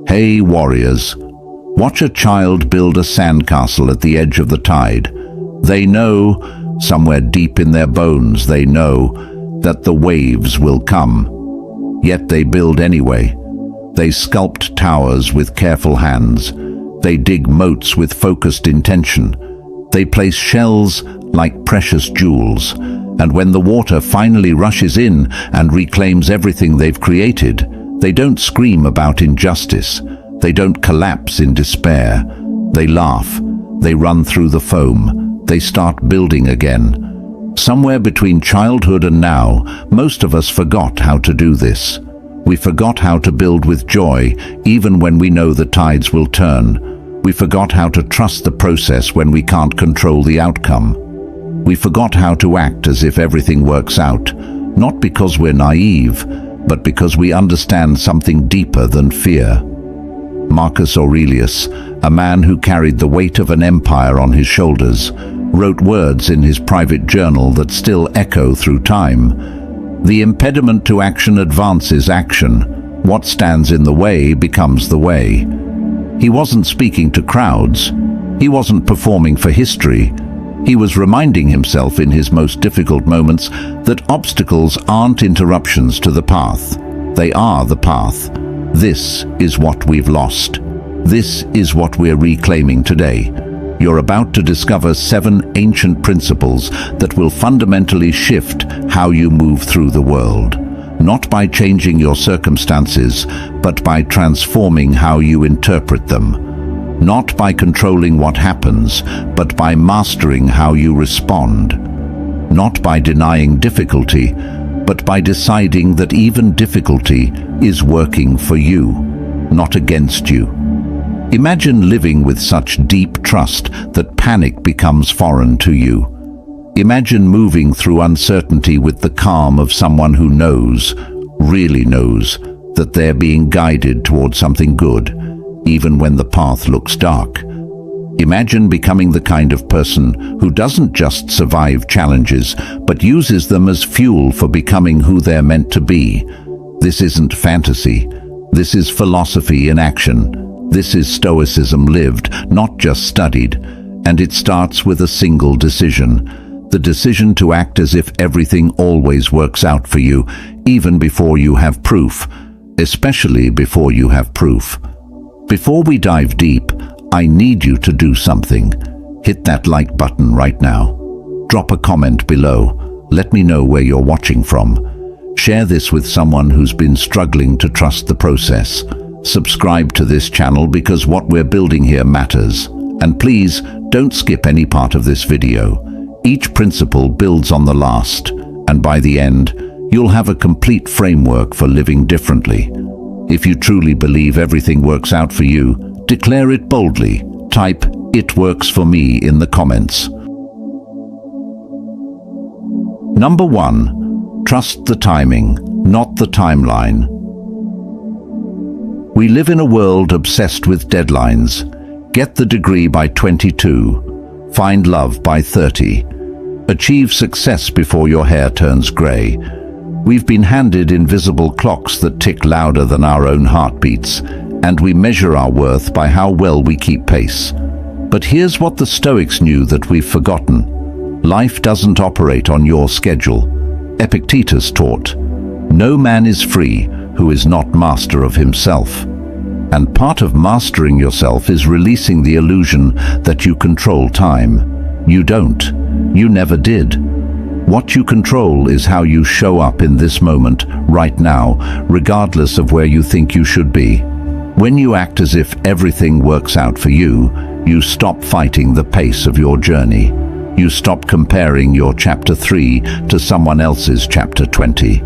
Hey warriors, watch a child build a sandcastle at the edge of the tide. They know, somewhere deep in their bones, they know that the waves will come. Yet they build anyway. They sculpt towers with careful hands. They dig moats with focused intention. They place shells like precious jewels. And when the water finally rushes in and reclaims everything they've created, they don't scream about injustice. They don't collapse in despair. They laugh. They run through the foam. They start building again. Somewhere between childhood and now, most of us forgot how to do this. We forgot how to build with joy, even when we know the tides will turn. We forgot how to trust the process when we can't control the outcome. We forgot how to act as if everything works out, not because we're naive, but because we understand something deeper than fear. Marcus Aurelius, a man who carried the weight of an empire on his shoulders, wrote words in his private journal that still echo through time. The impediment to action advances action. What stands in the way becomes the way. He wasn't speaking to crowds. He wasn't performing for history. He was reminding himself in his most difficult moments that obstacles aren't interruptions to the path. They are the path. This is what we've lost. This is what we're reclaiming today. You're about to discover 7 ancient principles that will fundamentally shift how you move through the world. Not by changing your circumstances, but by transforming how you interpret them. Not by controlling what happens, but by mastering how you respond. Not by denying difficulty, but by deciding that even difficulty is working for you, not against you. Imagine living with such deep trust that panic becomes foreign to you. Imagine moving through uncertainty with the calm of someone who knows, really knows, that they're being guided toward something good, even when the path looks dark. Imagine becoming the kind of person who doesn't just survive challenges, but uses them as fuel for becoming who they're meant to be. This isn't fantasy. This is philosophy in action. This is Stoicism lived, not just studied. And it starts with a single decision. The decision to act as if everything always works out for you, even before you have proof. Especially before you have proof. Before we dive deep, I need you to do something. Hit that like button right now. Drop a comment below. Let me know where you're watching from. Share this with someone who's been struggling to trust the process. Subscribe to this channel because what we're building here matters. And please, don't skip any part of this video. Each principle builds on the last, and by the end, you'll have a complete framework for living differently. If you truly believe everything works out for you, declare it boldly. Type, "It works for me" in the comments. Number 1. Trust the timing, not the timeline. We live in a world obsessed with deadlines. Get the degree by 22. Find love by 30. Achieve success before your hair turns grey. We've been handed invisible clocks that tick louder than our own heartbeats, and we measure our worth by how well we keep pace. But here's what the Stoics knew that we've forgotten. Life doesn't operate on your schedule. Epictetus taught, "No man is free who is not master of himself." And part of mastering yourself is releasing the illusion that you control time. You don't. You never did. What you control is how you show up in this moment, right now, regardless of where you think you should be. When you act as if everything works out for you, you stop fighting the pace of your journey. You stop comparing your chapter 3 to someone else's chapter 20.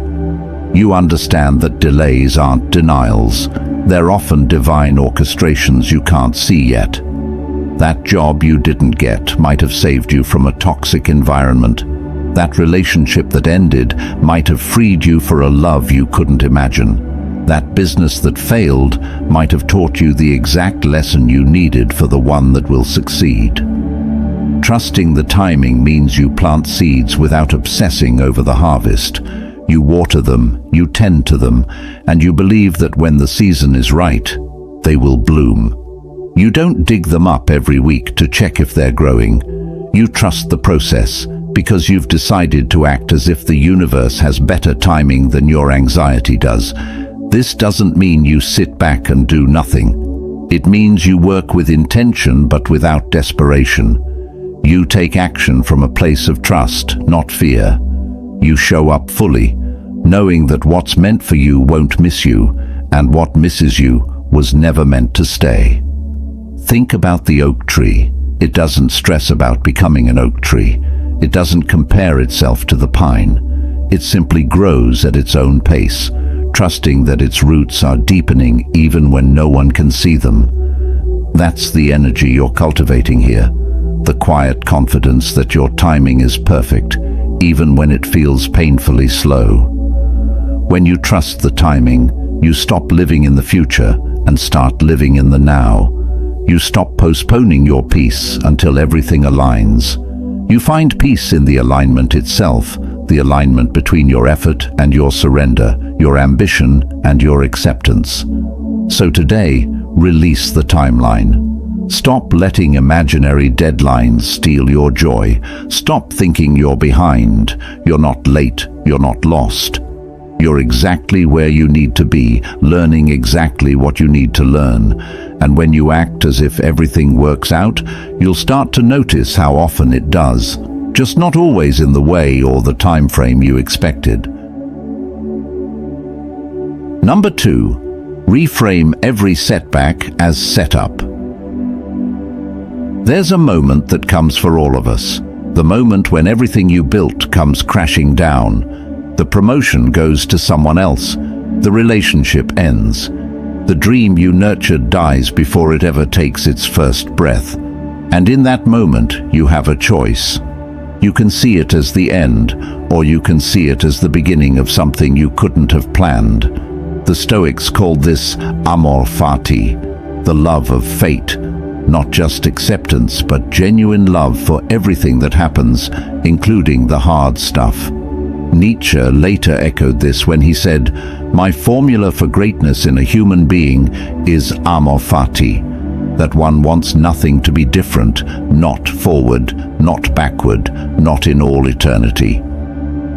You understand that delays aren't denials. They're often divine orchestrations you can't see yet. That job you didn't get might have saved you from a toxic environment. That relationship that ended might have freed you for a love you couldn't imagine. That business that failed might have taught you the exact lesson you needed for the one that will succeed. Trusting the timing means you plant seeds without obsessing over the harvest. You water them, you tend to them, and you believe that when the season is right, they will bloom. You don't dig them up every week to check if they're growing. You trust the process because you've decided to act as if the universe has better timing than your anxiety does. This doesn't mean you sit back and do nothing. It means you work with intention but without desperation. You take action from a place of trust, not fear. You show up fully, knowing that what's meant for you won't miss you, and what misses you was never meant to stay. Think about the oak tree. It doesn't stress about becoming an oak tree. It doesn't compare itself to the pine. It simply grows at its own pace, trusting that its roots are deepening even when no one can see them. That's the energy you're cultivating here, the quiet confidence that your timing is perfect, even when it feels painfully slow. When you trust the timing, you stop living in the future and start living in the now. You stop postponing your peace until everything aligns. You find peace in the alignment itself, the alignment between your effort and your surrender, your ambition and your acceptance. So today, release the timeline. Stop letting imaginary deadlines steal your joy. Stop thinking you're behind. You're not late. You're not lost. You're exactly where you need to be, learning exactly what you need to learn. And when you act as if everything works out, you'll start to notice how often it does, just not always in the way or the time frame you expected. Number 2, reframe every setback as setup. There's a moment that comes for all of us, the moment when everything you built comes crashing down. The promotion goes to someone else. The relationship ends. The dream you nurtured dies before it ever takes its first breath. And in that moment, you have a choice. You can see it as the end, or you can see it as the beginning of something you couldn't have planned. The Stoics called this amor fati, the love of fate. Not just acceptance, but genuine love for everything that happens, including the hard stuff. Nietzsche later echoed this when he said, "My formula for greatness in a human being is amor fati," that one wants nothing to be different, not forward, not backward, not in all eternity.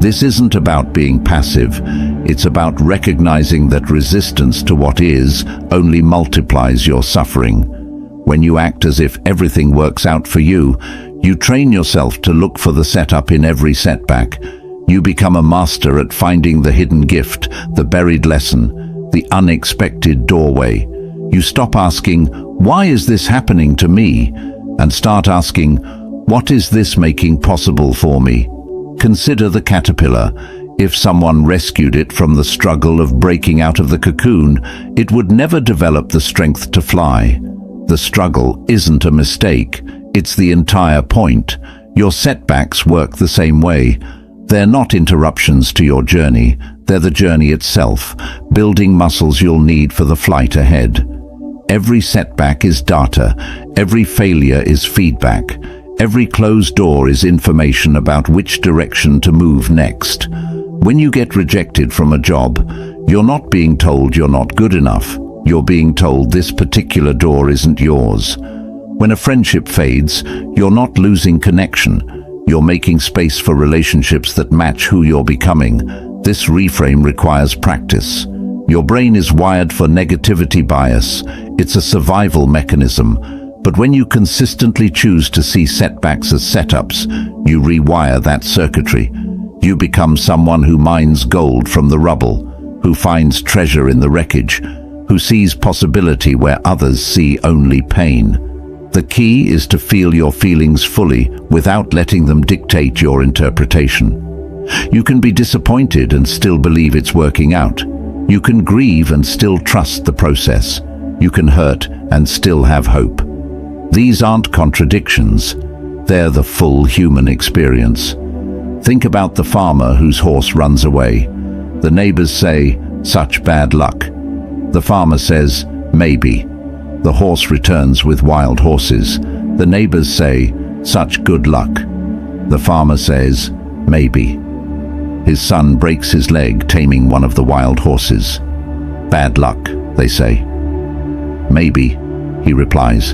This isn't about being passive, it's about recognizing that resistance to what is only multiplies your suffering. When you act as if everything works out for you, you train yourself to look for the setup in every setback. You become a master at finding the hidden gift, the buried lesson, the unexpected doorway. You stop asking, "Why is this happening to me?" and start asking, "What is this making possible for me?" Consider the caterpillar. If someone rescued it from the struggle of breaking out of the cocoon, it would never develop the strength to fly. The struggle isn't a mistake, it's the entire point. Your setbacks work the same way. They're not interruptions to your journey, they're the journey itself, building muscles you'll need for the flight ahead. Every setback is data, every failure is feedback, every closed door is information about which direction to move next. When you get rejected from a job, you're not being told you're not good enough, you're being told this particular door isn't yours. When a friendship fades, you're not losing connection. You're making space for relationships that match who you're becoming. This reframe requires practice. Your brain is wired for negativity bias. It's a survival mechanism. But when you consistently choose to see setbacks as setups, you rewire that circuitry. You become someone who mines gold from the rubble, who finds treasure in the wreckage, who sees possibility where others see only pain. The key is to feel your feelings fully without letting them dictate your interpretation. You can be disappointed and still believe it's working out. You can grieve and still trust the process. You can hurt and still have hope. These aren't contradictions. They're the full human experience. Think about the farmer whose horse runs away. The neighbors say, "Such bad luck." The farmer says, "Maybe." The horse returns with wild horses. The neighbors say, "Such good luck." The farmer says, "Maybe." His son breaks his leg taming one of the wild horses. "Bad luck," they say. Maybe, he replies.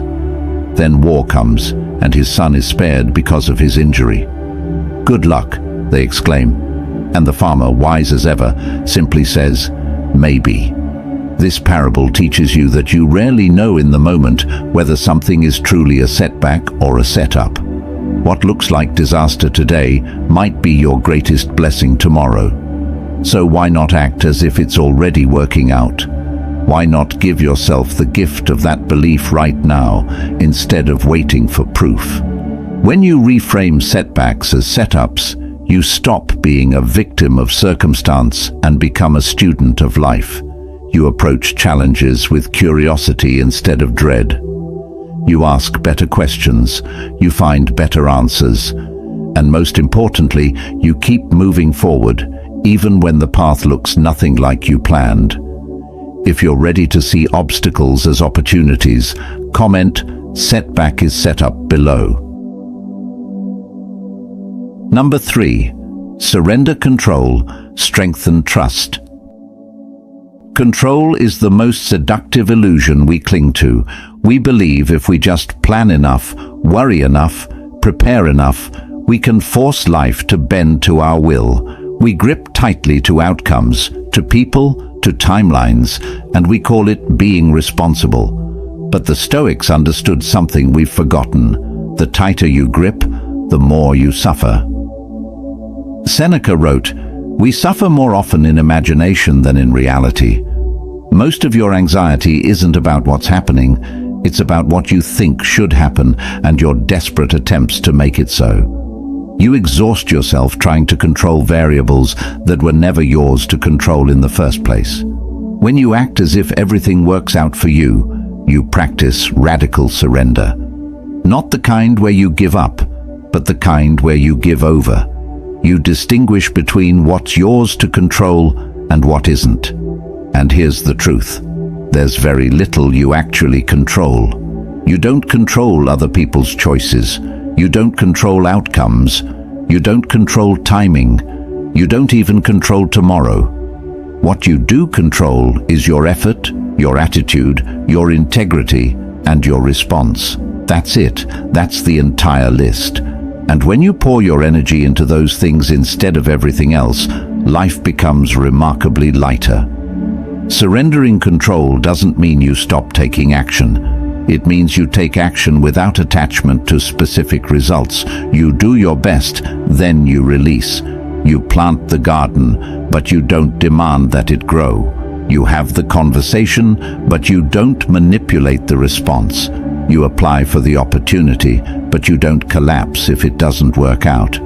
Then war comes, and his son is spared because of his injury. Good luck, they exclaim, and the farmer, wise as ever, simply says, maybe. This parable teaches you that you rarely know in the moment whether something is truly a setback or a setup. What looks like disaster today might be your greatest blessing tomorrow. So why not act as if it's already working out? Why not give yourself the gift of that belief right now, instead of waiting for proof? When you reframe setbacks as setups, you stop being a victim of circumstance and become a student of life. You approach challenges with curiosity instead of dread. You ask better questions, you find better answers, and most importantly, you keep moving forward, even when the path looks nothing like you planned. If you're ready to see obstacles as opportunities, comment "Setback is set up" below. Number 3. Surrender control, strengthen trust. Control is the most seductive illusion we cling to. We believe if we just plan enough, worry enough, prepare enough, we can force life to bend to our will. We grip tightly to outcomes, to people, to timelines, and we call it being responsible. But the Stoics understood something we've forgotten. The tighter you grip, the more you suffer. Seneca wrote, "We suffer more often in imagination than in reality." Most of your anxiety isn't about what's happening, it's about what you think should happen and your desperate attempts to make it so. You exhaust yourself trying to control variables that were never yours to control in the first place. When you act as if everything works out for you, you practice radical surrender. Not the kind where you give up, but the kind where you give over. You distinguish between what's yours to control and what isn't. And here's the truth. There's very little you actually control. You don't control other people's choices. You don't control outcomes. You don't control timing. You don't even control tomorrow. What you do control is your effort, your attitude, your integrity, and your response. That's it. That's the entire list. And when you pour your energy into those things instead of everything else, life becomes remarkably lighter. Surrendering control doesn't mean you stop taking action. It means you take action without attachment to specific results. You do your best, then you release. You plant the garden, but you don't demand that it grow. You have the conversation, but you don't manipulate the response. You apply for the opportunity, but you don't collapse if it doesn't work out.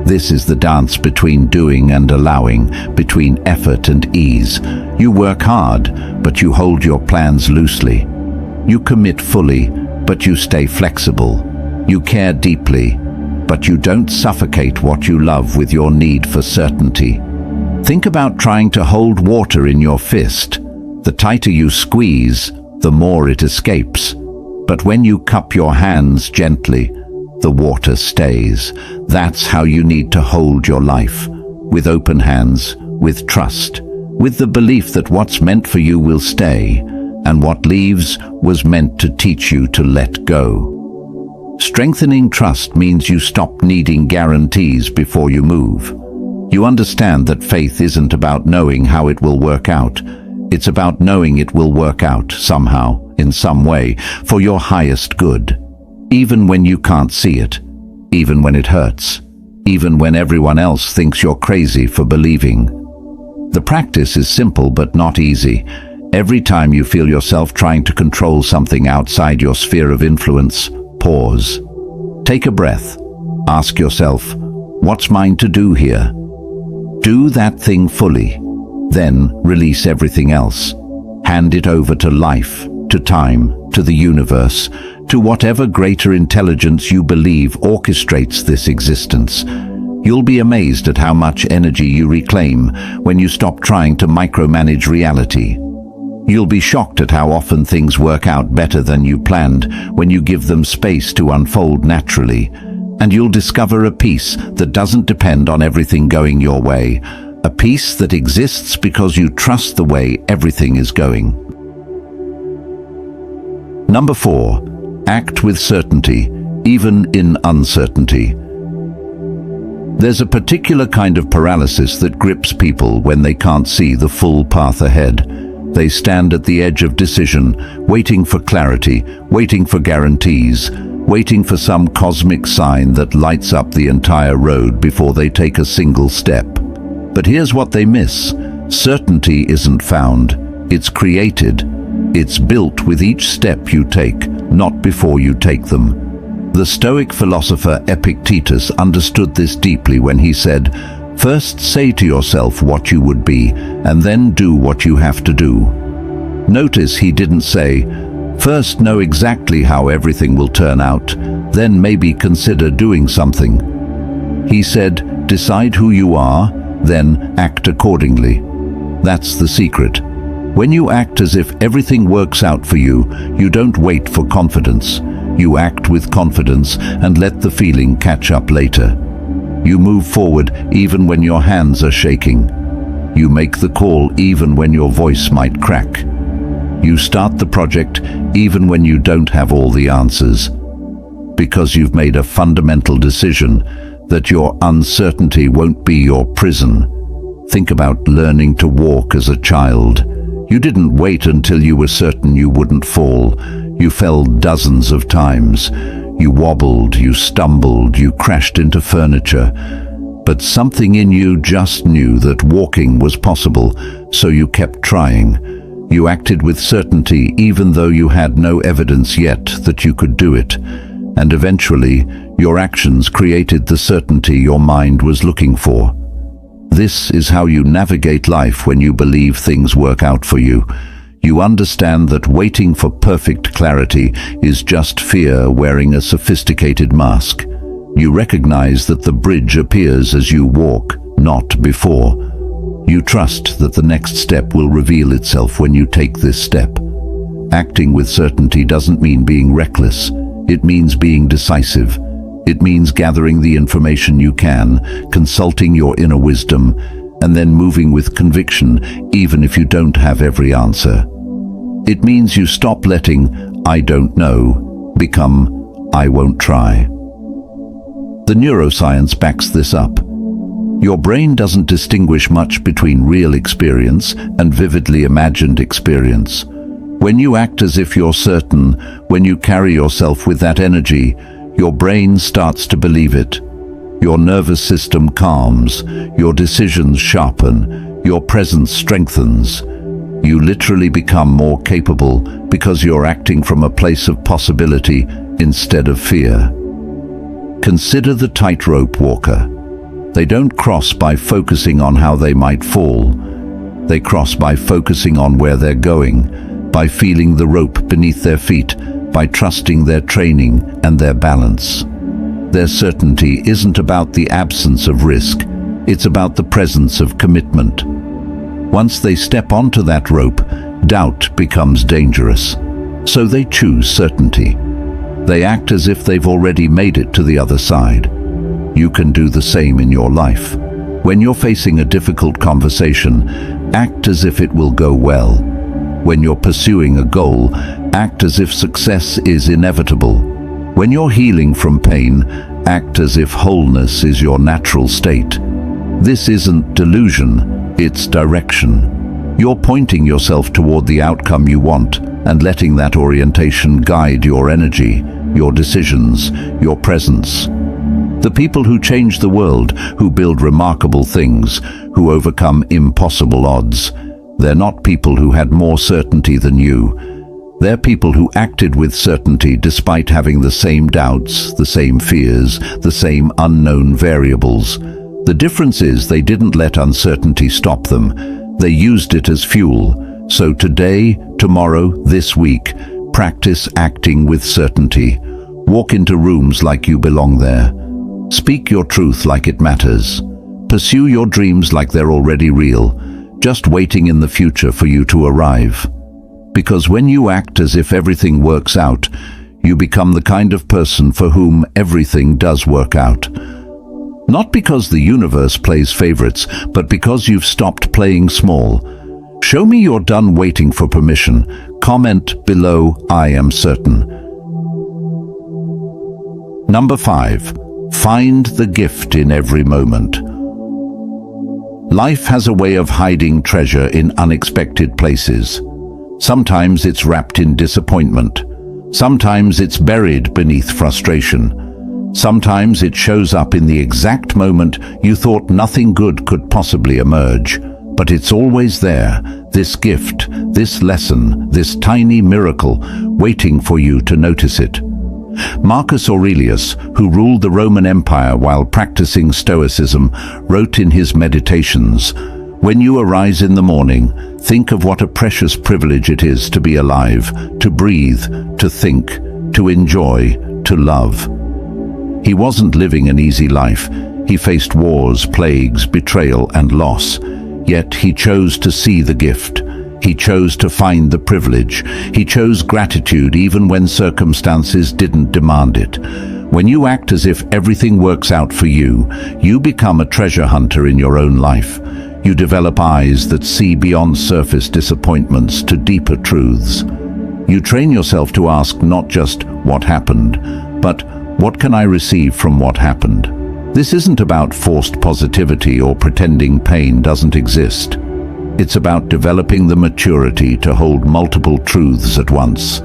This is the dance between doing and allowing, between effort and ease. You work hard, but you hold your plans loosely. You commit fully, but you stay flexible. You care deeply, but you don't suffocate what you love with your need for certainty. Think about trying to hold water in your fist. The tighter you squeeze, the more it escapes. But when you cup your hands gently, the water stays. That's how you need to hold your life. With open hands, with trust, with the belief that what's meant for you will stay, and what leaves was meant to teach you to let go. Strengthening trust means you stop needing guarantees before you move. You understand that faith isn't about knowing how it will work out. It's about knowing it will work out somehow, in some way, for your highest good. Even when you can't see it, even when it hurts, even when everyone else thinks you're crazy for believing. The practice is simple but not easy. Every time you feel yourself trying to control something outside your sphere of influence, pause. Take a breath. Ask yourself, what's mine to do here? Do that thing fully. Then release everything else. Hand it over to life, to time, to the universe, to whatever greater intelligence you believe orchestrates this existence. You'll be amazed at how much energy you reclaim when you stop trying to micromanage reality. You'll be shocked at how often things work out better than you planned when you give them space to unfold naturally. And you'll discover a peace that doesn't depend on everything going your way, a peace that exists because you trust the way everything is going. Number 4, act with certainty, even in uncertainty. There's a particular kind of paralysis that grips people when they can't see the full path ahead. They stand at the edge of decision, waiting for clarity, waiting for guarantees, waiting for some cosmic sign that lights up the entire road before they take a single step. But here's what they miss. Certainty isn't found, it's created. It's built with each step you take, not before you take them. The Stoic philosopher Epictetus understood this deeply when he said, "First say to yourself what you would be, and then do what you have to do." Notice he didn't say, "First know exactly how everything will turn out, then maybe consider doing something." He said, "Decide who you are, then act accordingly." That's the secret. When you act as if everything works out for you, you don't wait for confidence. You act with confidence and let the feeling catch up later. You move forward even when your hands are shaking. You make the call even when your voice might crack. You start the project even when you don't have all the answers. Because you've made a fundamental decision that your uncertainty won't be your prison. Think about learning to walk as a child. You didn't wait until you were certain you wouldn't fall. You fell dozens of times. You wobbled, you stumbled, you crashed into furniture. But something in you just knew that walking was possible, so you kept trying. You acted with certainty even though you had no evidence yet that you could do it. And eventually, your actions created the certainty your mind was looking for. This is how you navigate life when you believe things work out for you. You understand that waiting for perfect clarity is just fear wearing a sophisticated mask. You recognize that the bridge appears as you walk, not before. You trust that the next step will reveal itself when you take this step. Acting with certainty doesn't mean being reckless. It means being decisive. It means gathering the information you can, consulting your inner wisdom, and then moving with conviction even if you don't have every answer. It means you stop letting "I don't know" become "I won't try." The neuroscience backs this up. Your brain doesn't distinguish much between real experience and vividly imagined experience. When you act as if you're certain, when you carry yourself with that energy, your brain starts to believe it. Your nervous system calms, your decisions sharpen, your presence strengthens. You literally become more capable because you're acting from a place of possibility instead of fear. Consider the tightrope walker. They don't cross by focusing on how they might fall. They cross by focusing on where they're going, by feeling the rope beneath their feet, by trusting their training and their balance. Their certainty isn't about the absence of risk, it's about the presence of commitment. Once they step onto that rope, doubt becomes dangerous. So they choose certainty. They act as if they've already made it to the other side. You can do the same in your life. When you're facing a difficult conversation, act as if it will go well. When you're pursuing a goal, act as if success is inevitable. When you're healing from pain, act as if wholeness is your natural state. This isn't delusion, it's direction. You're pointing yourself toward the outcome you want and letting that orientation guide your energy, your decisions, your presence. The people who change the world, who build remarkable things, who overcome impossible odds, they're not people who had more certainty than you. They're people who acted with certainty despite having the same doubts, the same fears, the same unknown variables. The difference is they didn't let uncertainty stop them. They used it as fuel. So today, tomorrow, this week, practice acting with certainty. Walk into rooms like you belong there. Speak your truth like it matters. Pursue your dreams like they're already real, just waiting in the future for you to arrive. Because when you act as if everything works out, you become the kind of person for whom everything does work out. Not because the universe plays favorites, but because you've stopped playing small. Show me you're done waiting for permission. Comment below, I am certain. Number 5. Find the gift in every moment. Life has a way of hiding treasure in unexpected places. Sometimes it's wrapped in disappointment. Sometimes it's buried beneath frustration. Sometimes it shows up in the exact moment you thought nothing good could possibly emerge. But it's always there, this gift, this lesson, this tiny miracle, waiting for you to notice it. Marcus Aurelius, who ruled the Roman Empire while practicing Stoicism, wrote in his Meditations, "When you arise in the morning, think of what a precious privilege it is to be alive, to breathe, to think, to enjoy, to love." He wasn't living an easy life. He faced wars, plagues, betrayal, and loss. Yet he chose to see the gift. He chose to find the privilege. He chose gratitude even when circumstances didn't demand it. When you act as if everything works out for you, you become a treasure hunter in your own life. You develop eyes that see beyond surface disappointments to deeper truths. You train yourself to ask not just what happened, but what can I receive from what happened? This isn't about forced positivity or pretending pain doesn't exist. It's about developing the maturity to hold multiple truths at once.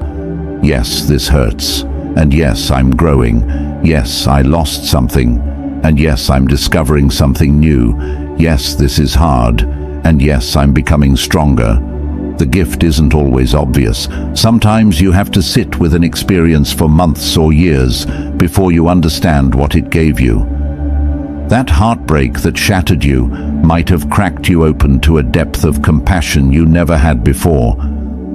Yes, this hurts. And yes, I'm growing. Yes, I lost something. And yes, I'm discovering something new. Yes, this is hard. And yes, I'm becoming stronger. The gift isn't always obvious. Sometimes you have to sit with an experience for months or years before you understand what it gave you. That heartbreak that shattered you might have cracked you open to a depth of compassion you never had before.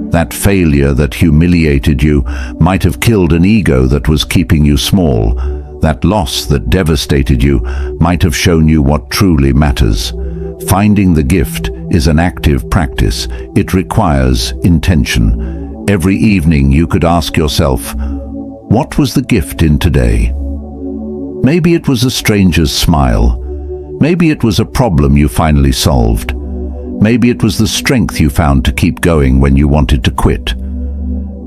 That failure that humiliated you might have killed an ego that was keeping you small. That loss that devastated you might have shown you what truly matters. Finding the gift is an active practice. It requires intention. Every evening you could ask yourself, what was the gift in today? Maybe it was a stranger's smile. Maybe it was a problem you finally solved. Maybe it was the strength you found to keep going when you wanted to quit.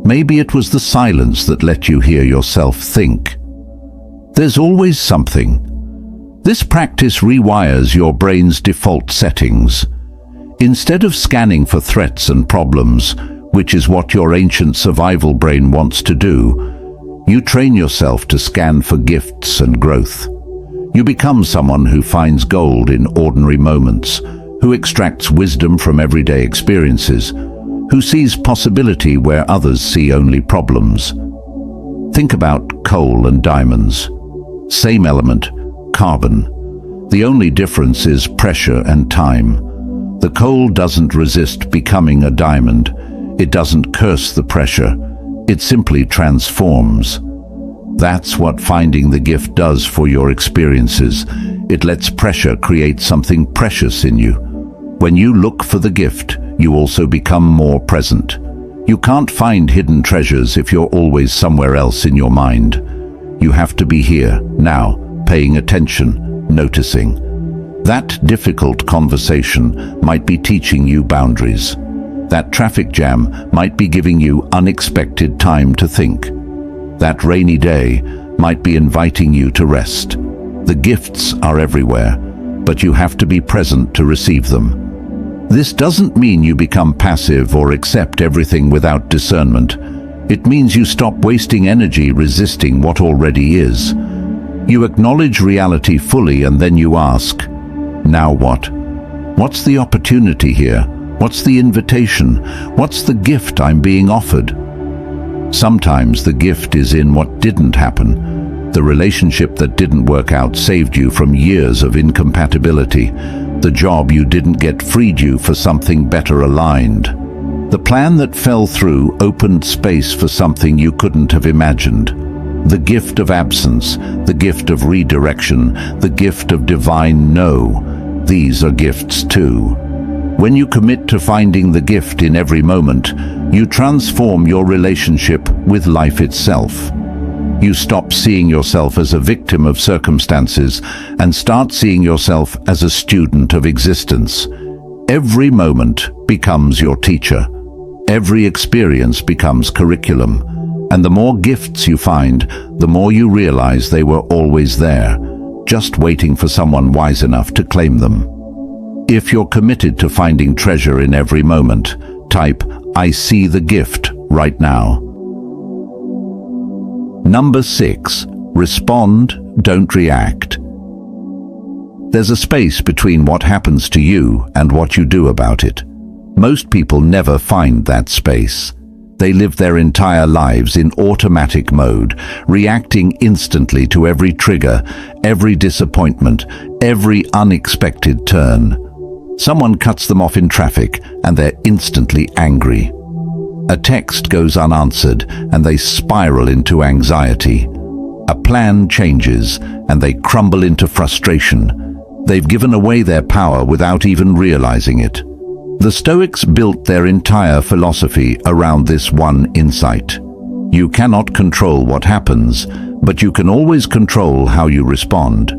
Maybe it was the silence that let you hear yourself think. There's always something. This practice rewires your brain's default settings. Instead of scanning for threats and problems, which is what your ancient survival brain wants to do, you train yourself to scan for gifts and growth. You become someone who finds gold in ordinary moments, who extracts wisdom from everyday experiences, who sees possibility where others see only problems. Think about coal and diamonds. Same element, carbon. The only difference is pressure and time. The coal doesn't resist becoming a diamond. It doesn't curse the pressure. It simply transforms. That's what finding the gift does for your experiences. It lets pressure create something precious in you. When you look for the gift, you also become more present. You can't find hidden treasures if you're always somewhere else in your mind. You have to be here, now, paying attention, noticing. That difficult conversation might be teaching you boundaries. That traffic jam might be giving you unexpected time to think. That rainy day might be inviting you to rest. The gifts are everywhere, but you have to be present to receive them. This doesn't mean you become passive or accept everything without discernment. It means you stop wasting energy resisting what already is. You acknowledge reality fully and then you ask, now what? What's the opportunity here? What's the invitation? What's the gift I'm being offered? Sometimes the gift is in what didn't happen. The relationship that didn't work out saved you from years of incompatibility. The job you didn't get freed you for something better aligned. The plan that fell through opened space for something you couldn't have imagined. The gift of absence, the gift of redirection, the gift of divine no. These are gifts too. When you commit to finding the gift in every moment, you transform your relationship with life itself. You stop seeing yourself as a victim of circumstances and start seeing yourself as a student of existence. Every moment becomes your teacher. Every experience becomes curriculum, and the more gifts you find, the more you realize they were always there, just waiting for someone wise enough to claim them. If you're committed to finding treasure in every moment, type, "I see the gift right now." Number 6. Respond, don't react. There's a space between what happens to you and what you do about it. Most people never find that space. They live their entire lives in automatic mode, reacting instantly to every trigger, every disappointment, every unexpected turn. Someone cuts them off in traffic and they're instantly angry. A text goes unanswered and they spiral into anxiety. A plan changes and they crumble into frustration. They've given away their power without even realizing it. The Stoics built their entire philosophy around this one insight. You cannot control what happens, but you can always control how you respond.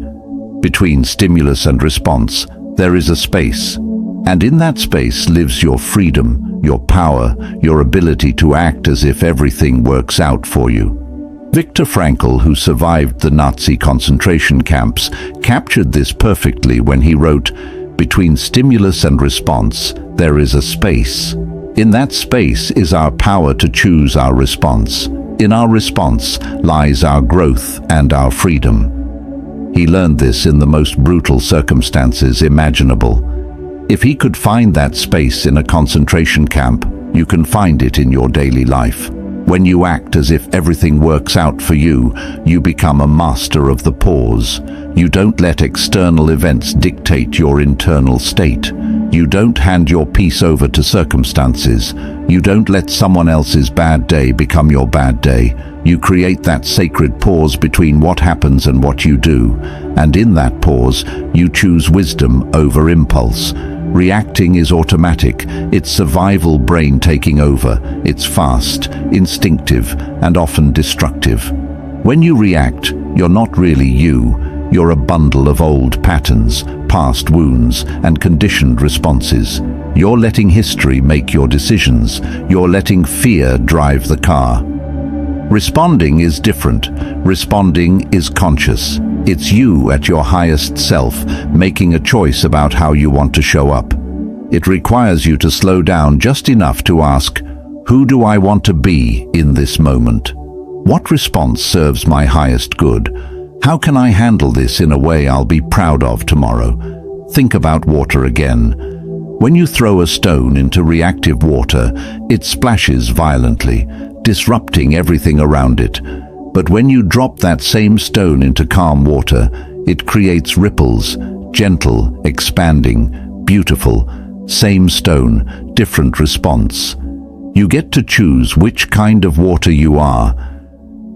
Between stimulus and response, there is a space. And in that space lives your freedom, your power, your ability to act as if everything works out for you. Viktor Frankl, who survived the Nazi concentration camps, captured this perfectly when he wrote, "Between stimulus and response, there is a space. In that space is our power to choose our response. In our response lies our growth and our freedom." He learned this in the most brutal circumstances imaginable. If he could find that space in a concentration camp, you can find it in your daily life. When you act as if everything works out for you, you become a master of the pause. You don't let external events dictate your internal state. You don't hand your peace over to circumstances. You don't let someone else's bad day become your bad day. You create that sacred pause between what happens and what you do. And in that pause, you choose wisdom over impulse. Reacting is automatic. It's survival brain taking over. It's fast, instinctive, and often destructive. When you react, you're not really you. You're a bundle of old patterns, past wounds, and conditioned responses. You're letting history make your decisions. You're letting fear drive the car. Responding is different. Responding is conscious. It's you at your highest self, making a choice about how you want to show up. It requires you to slow down just enough to ask, who do I want to be in this moment? What response serves my highest good? How can I handle this in a way I'll be proud of tomorrow? Think about water again. When you throw a stone into reactive water, it splashes violently, disrupting everything around it. But when you drop that same stone into calm water, it creates ripples, gentle, expanding, beautiful. Same stone, different response. You get to choose which kind of water you are.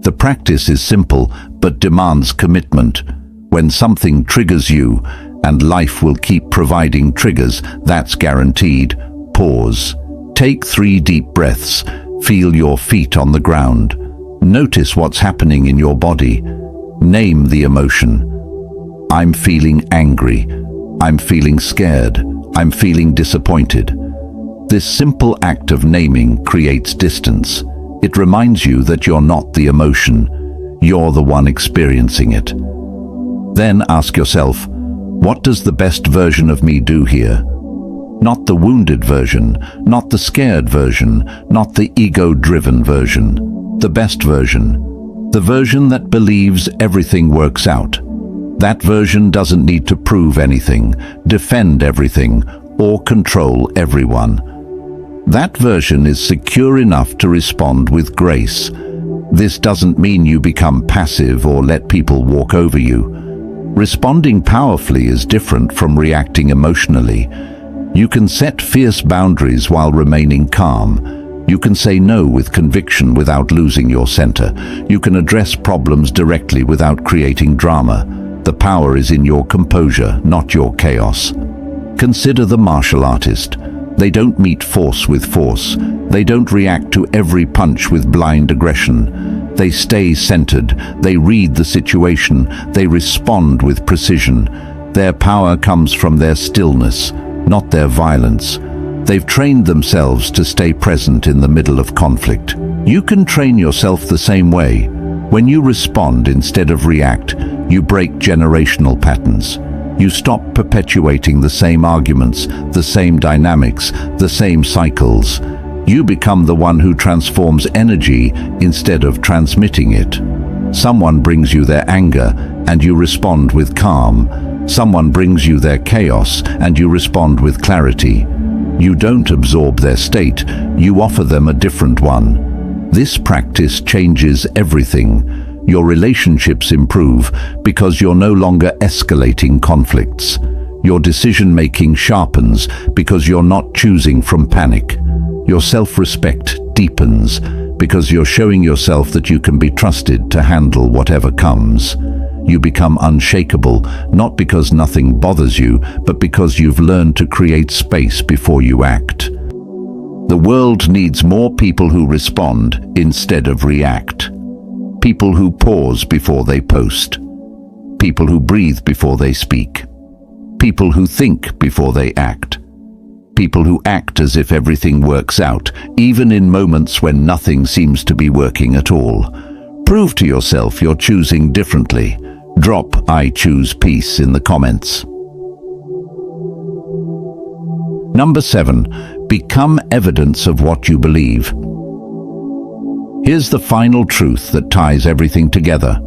The practice is simple, but demands commitment. When something triggers you, and life will keep providing triggers, that's guaranteed. Pause. Take 3 deep breaths. Feel your feet on the ground. Notice what's happening in your body. Name the emotion. I'm feeling angry. I'm feeling scared. I'm feeling disappointed. This simple act of naming creates distance. It reminds you that you're not the emotion. You're the one experiencing it. Then ask yourself, what does the best version of me do here? Not the wounded version, not the scared version, not the ego-driven version. The best version. The version that believes everything works out. That version doesn't need to prove anything, defend everything, or control everyone. That version is secure enough to respond with grace. This doesn't mean you become passive or let people walk over you. Responding powerfully is different from reacting emotionally. You can set fierce boundaries while remaining calm. You can say no with conviction without losing your center. You can address problems directly without creating drama. The power is in your composure, not your chaos. Consider the martial artist. They don't meet force with force. They don't react to every punch with blind aggression. They stay centered. They read the situation. They respond with precision. Their power comes from their stillness, not their violence. They've trained themselves to stay present in the middle of conflict. You can train yourself the same way. When you respond instead of react, you break generational patterns. You stop perpetuating the same arguments, the same dynamics, the same cycles. You become the one who transforms energy instead of transmitting it. Someone brings you their anger, and you respond with calm. Someone brings you their chaos, and you respond with clarity. You don't absorb their state, you offer them a different one. This practice changes everything. Your relationships improve because you're no longer escalating conflicts. Your decision-making sharpens because you're not choosing from panic. Your self-respect deepens because you're showing yourself that you can be trusted to handle whatever comes. You become unshakable, not because nothing bothers you, but because you've learned to create space before you act. The world needs more people who respond instead of react. People who pause before they post. People who breathe before they speak. People who think before they act. People who act as if everything works out, even in moments when nothing seems to be working at all. Prove to yourself you're choosing differently. Drop "I choose peace" in the comments. Number 7. Become evidence of what you believe. Here's the final truth that ties everything together.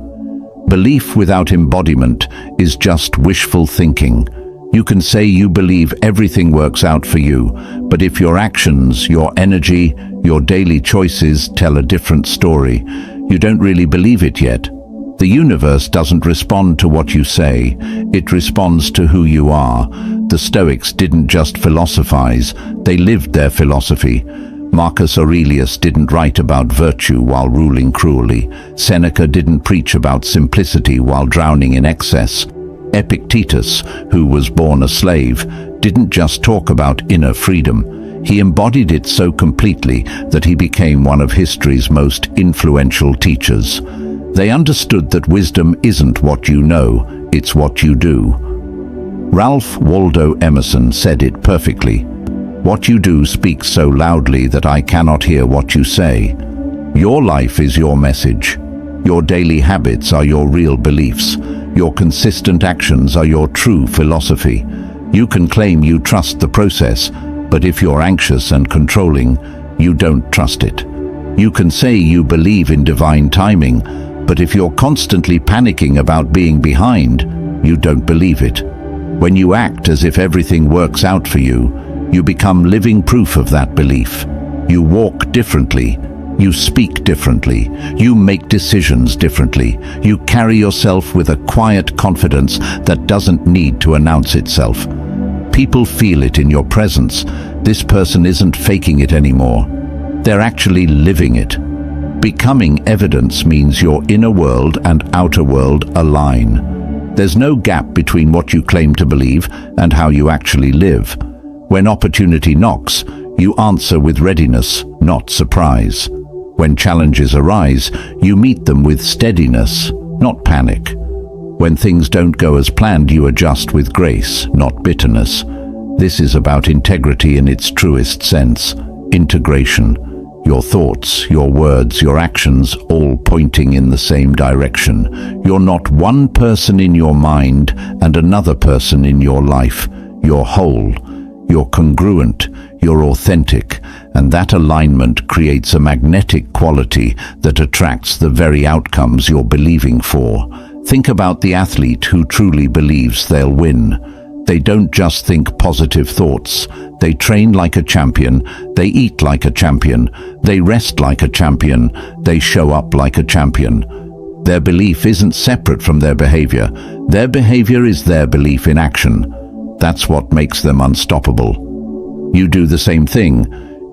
Belief without embodiment is just wishful thinking. You can say you believe everything works out for you, but if your actions, your energy, your daily choices tell a different story, you don't really believe it yet. The universe doesn't respond to what you say, it responds to who you are. The Stoics didn't just philosophize, they lived their philosophy. Marcus Aurelius didn't write about virtue while ruling cruelly. Seneca didn't preach about simplicity while drowning in excess. Epictetus, who was born a slave, didn't just talk about inner freedom. He embodied it so completely that he became one of history's most influential teachers. They understood that wisdom isn't what you know, it's what you do. Ralph Waldo Emerson said it perfectly. What you do speaks so loudly that I cannot hear what you say. Your life is your message. Your daily habits are your real beliefs. Your consistent actions are your true philosophy. You can claim you trust the process, but if you're anxious and controlling, you don't trust it. You can say you believe in divine timing, but if you're constantly panicking about being behind, you don't believe it. When you act as if everything works out for you, you become living proof of that belief. You walk differently. You speak differently. You make decisions differently. You carry yourself with a quiet confidence that doesn't need to announce itself. People feel it in your presence. This person isn't faking it anymore. They're actually living it. Becoming evidence means your inner world and outer world align. There's no gap between what you claim to believe and how you actually live. When opportunity knocks, you answer with readiness, not surprise. When challenges arise, you meet them with steadiness, not panic. When things don't go as planned, you adjust with grace, not bitterness. This is about integrity in its truest sense. Integration. Your thoughts, your words, your actions, all pointing in the same direction. You're not one person in your mind and another person in your life. You're whole. You're congruent, you're authentic, and that alignment creates a magnetic quality that attracts the very outcomes you're believing for. Think about the athlete who truly believes they'll win. They don't just think positive thoughts. They train like a champion, they eat like a champion, they rest like a champion, they show up like a champion. Their belief isn't separate from their behavior. Their behavior is their belief in action. That's what makes them unstoppable. You do the same thing.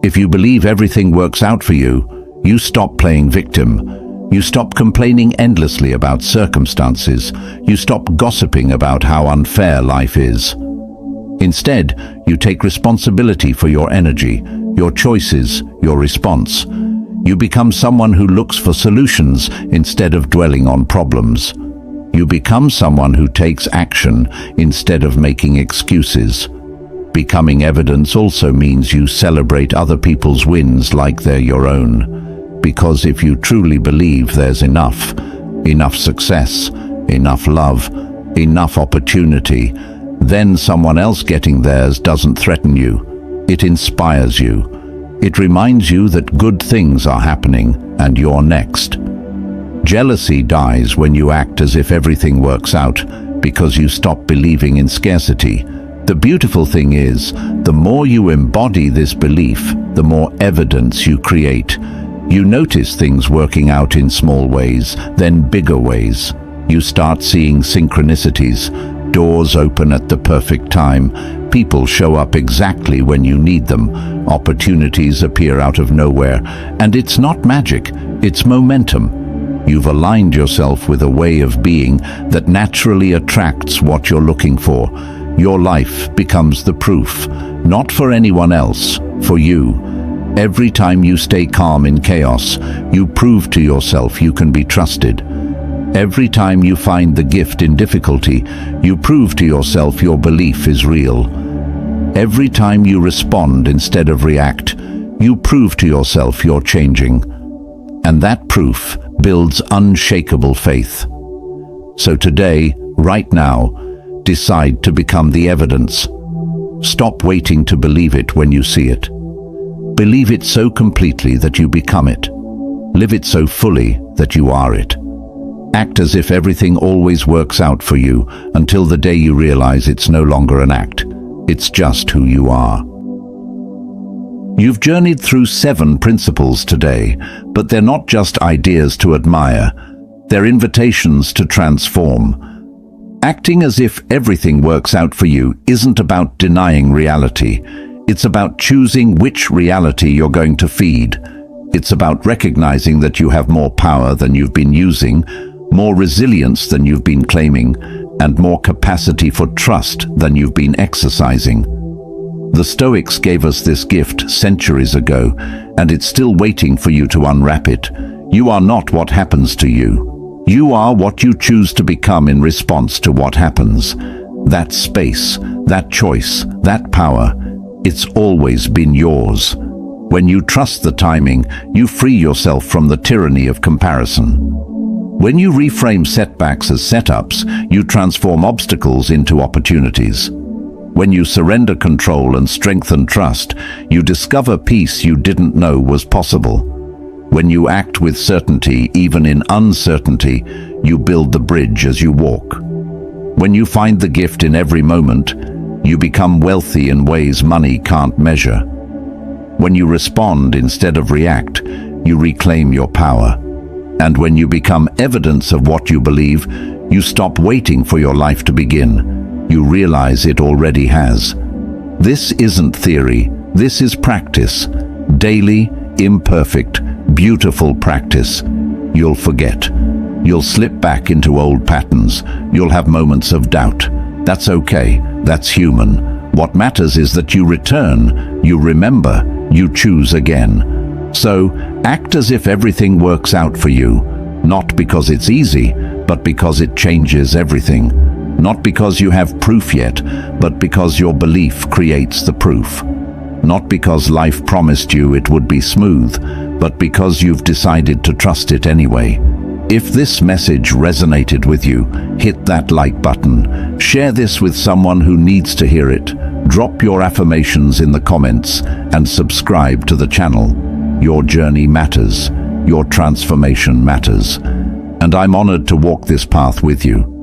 If you believe everything works out for you, you stop playing victim. You stop complaining endlessly about circumstances. You stop gossiping about how unfair life is. Instead, you take responsibility for your energy, your choices, your response. You become someone who looks for solutions instead of dwelling on problems. You become someone who takes action instead of making excuses. Becoming evidence also means you celebrate other people's wins like they're your own. Because if you truly believe there's enough success, enough love, enough opportunity, then someone else getting theirs doesn't threaten you. It inspires you. It reminds you that good things are happening and you're next. Jealousy dies when you act as if everything works out because you stop believing in scarcity. The beautiful thing is, the more you embody this belief, the more evidence you create. You notice things working out in small ways, then bigger ways. You start seeing synchronicities, doors open at the perfect time, people show up exactly when you need them, opportunities appear out of nowhere, and it's not magic, it's momentum. You've aligned yourself with a way of being that naturally attracts what you're looking for. Your life becomes the proof, not for anyone else, for you. Every time you stay calm in chaos, you prove to yourself you can be trusted. Every time you find the gift in difficulty, you prove to yourself your belief is real. Every time you respond instead of react, you prove to yourself you're changing. And that proof builds unshakable faith. So today, right now, decide to become the evidence. Stop waiting to believe it when you see it. Believe it so completely that you become it. Live it so fully that you are it. Act as if everything always works out for you until the day you realize it's no longer an act. It's just who you are. You've journeyed through 7 principles today, but they're not just ideas to admire. They're invitations to transform. Acting as if everything works out for you isn't about denying reality. It's about choosing which reality you're going to feed. It's about recognizing that you have more power than you've been using, more resilience than you've been claiming, and more capacity for trust than you've been exercising. The Stoics gave us this gift centuries ago, and it's still waiting for you to unwrap it. You are not what happens to you. You are what you choose to become in response to what happens. That space, that choice, that power, it's always been yours. When you trust the timing, you free yourself from the tyranny of comparison. When you reframe setbacks as setups, you transform obstacles into opportunities. When you surrender control and strengthen trust, you discover peace you didn't know was possible. When you act with certainty, even in uncertainty, you build the bridge as you walk. When you find the gift in every moment, you become wealthy in ways money can't measure. When you respond instead of react, you reclaim your power. And when you become evidence of what you believe, you stop waiting for your life to begin. You realize it already has. This isn't theory, this is practice. Daily, imperfect, beautiful practice. You'll forget. You'll slip back into old patterns. You'll have moments of doubt. That's okay, that's human. What matters is that you return, you remember, you choose again. So, act as if everything works out for you, not because it's easy, but because it changes everything. Not because you have proof yet, but because your belief creates the proof. Not because life promised you it would be smooth, but because you've decided to trust it anyway. If this message resonated with you, hit that like button. Share this with someone who needs to hear it. Drop your affirmations in the comments and subscribe to the channel. Your journey matters. Your transformation matters. And I'm honored to walk this path with you.